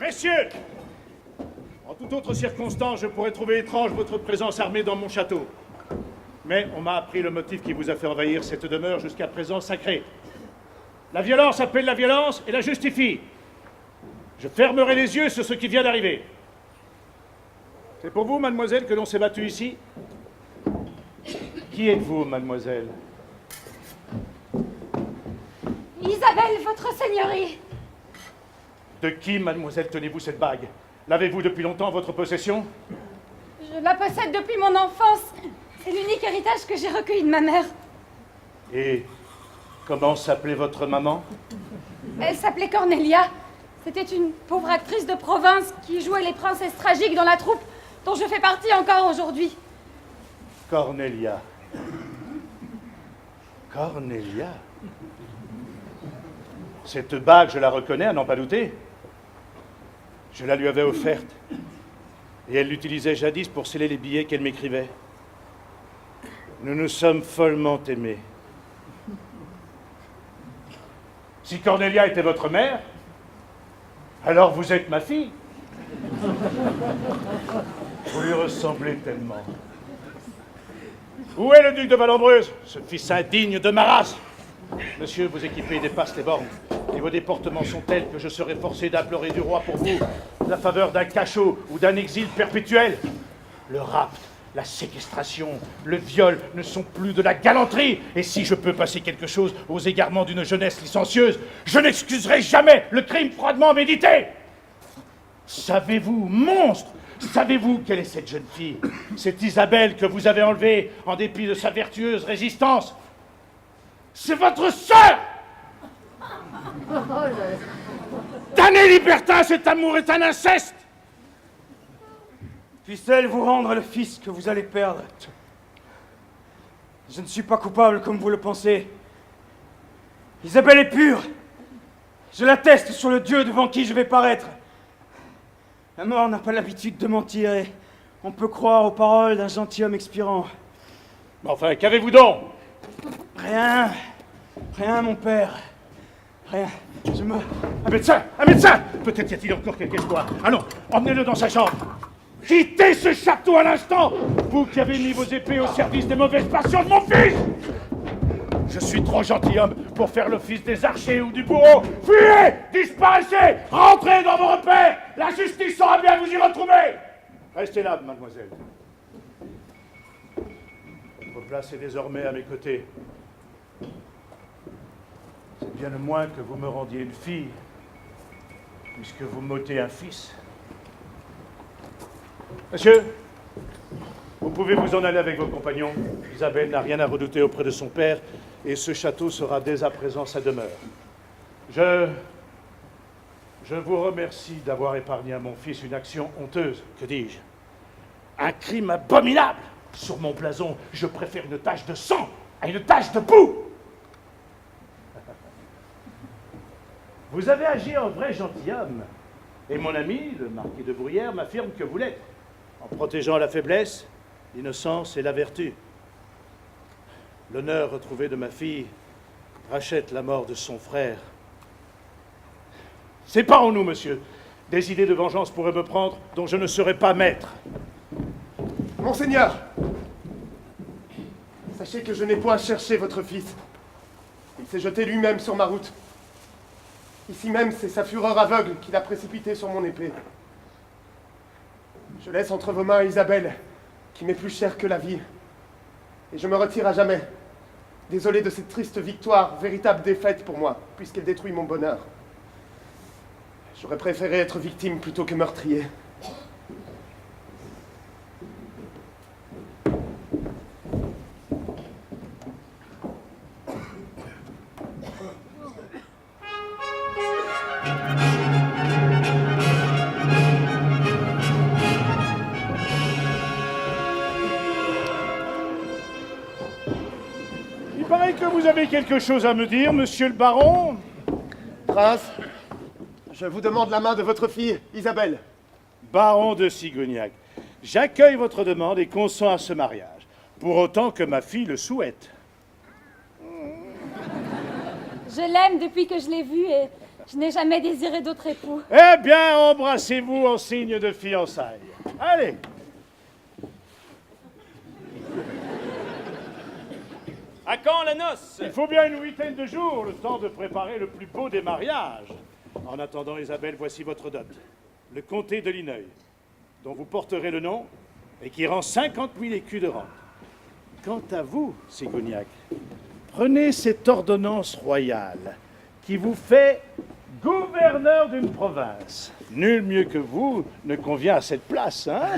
Messieurs, en toute autre circonstance, je pourrais trouver étrange votre présence armée dans mon château. Mais on m'a appris le motif qui vous a fait envahir cette demeure jusqu'à présent sacrée. La violence appelle la violence et la justifie. Je fermerai les yeux sur ce qui vient d'arriver. C'est pour vous, mademoiselle, que l'on s'est battu ici? Qui êtes-vous, mademoiselle? Isabelle, votre seigneurie. De qui, mademoiselle, tenez-vous cette bague? L'avez-vous depuis longtemps en votre possession? Je la possède depuis mon enfance. C'est l'unique héritage que j'ai recueilli de ma mère. Et comment s'appelait votre maman? Elle s'appelait Cornelia. C'était une pauvre actrice de province qui jouait les princesses tragiques dans la troupe dont je fais partie encore aujourd'hui. Cornelia. Cornelia. Cette bague, je la reconnais, à n'en pas douter. Je la lui avais offerte. Et elle l'utilisait jadis pour sceller les billets qu'elle m'écrivait. Nous nous sommes follement aimés. Si Cornelia était votre mère, alors vous êtes ma fille. Vous lui ressemblez tellement. Où est le duc de Vallombreuse, ce fils indigne de ma race? Monsieur, vos équipés dépassent les bornes, et vos déportements sont tels que je serai forcé d'implorer du roi pour vous la faveur d'un cachot ou d'un exil perpétuel. Le rapt, la séquestration, le viol ne sont plus de la galanterie, et si je peux passer quelque chose aux égarements d'une jeunesse licencieuse, je n'excuserai jamais le crime froidement médité. Savez-vous, monstre, savez-vous quelle est cette jeune fille? Cette Isabelle que vous avez enlevée en dépit de sa vertueuse résistance? C'est votre sœur! Damné libertin, cet amour est un inceste! Puisse-t-elle vous rendre le fils que vous allez perdre? Je ne suis pas coupable comme vous le pensez. Isabelle est pure. Je l'atteste sur le Dieu devant qui je vais paraître. La mort n'a pas l'habitude de mentir et on peut croire aux paroles d'un gentilhomme expirant. Mais enfin, qu'avez-vous donc? Rien. Rien, mon père. Rien. Un médecin! Un médecin! Peut-être y a-t-il encore quelque espoir. Allons, emmenez-le dans sa chambre. Quittez ce château à l'instant, vous qui avez mis vos épées au service des mauvaises passions de mon fils! Je suis trop gentilhomme pour faire l'office des archers ou du bourreau. Fuyez! Disparaissez! Rentrez dans vos repères! La justice saura bien vous y retrouver! Restez là, mademoiselle. Votre place est désormais à mes côtés. C'est bien le moins que vous me rendiez une fille, puisque vous m'ôtez un fils. Monsieur, vous pouvez vous en aller avec vos compagnons. Isabelle n'a rien à redouter auprès de son père, et ce château sera dès à présent sa demeure. Je vous remercie d'avoir épargné à mon fils une action honteuse, que dis-je? Un crime abominable! Sur mon blason, je préfère une tache de sang à une tache de boue! Vous avez agi en vrai gentilhomme, et mon ami, le marquis de Bruyères, m'affirme que vous l'êtes, en protégeant la faiblesse, l'innocence et la vertu. L'honneur retrouvé de ma fille rachète la mort de son frère. Séparons-nous, monsieur. Des idées de vengeance pourraient me prendre dont je ne serais pas maître. Monseigneur, sachez que je n'ai point cherché votre fils. Il s'est jeté lui-même sur ma route. Ici même, c'est sa fureur aveugle qui l'a précipité sur mon épée. Je laisse entre vos mains Isabelle, qui m'est plus chère que la vie. Et je me retire à jamais, désolé de cette triste victoire, véritable défaite pour moi, puisqu'elle détruit mon bonheur. J'aurais préféré être victime plutôt que meurtrier. Il paraît que vous avez quelque chose à me dire, monsieur le baron. Prince, je vous demande la main de votre fille, Isabelle. Baron de Sigognac, j'accueille votre demande et consens à ce mariage, pour autant que ma fille le souhaite. Je l'aime depuis que je l'ai vue et Je n'ai jamais désiré d'autre époux. Eh bien, embrassez-vous en signe de fiançailles. Allez. À quand la noce? Il faut bien une huitaine de jours, le temps de préparer le plus beau des mariages. En attendant, Isabelle, voici votre dot. Le comté de Lineuil, dont vous porterez le nom et qui rend 50 000 écus de rente. Quant à vous, Sigognac, prenez cette ordonnance royale qui vous fait gouverneur d'une province. Nul mieux que vous ne convient à cette place, hein?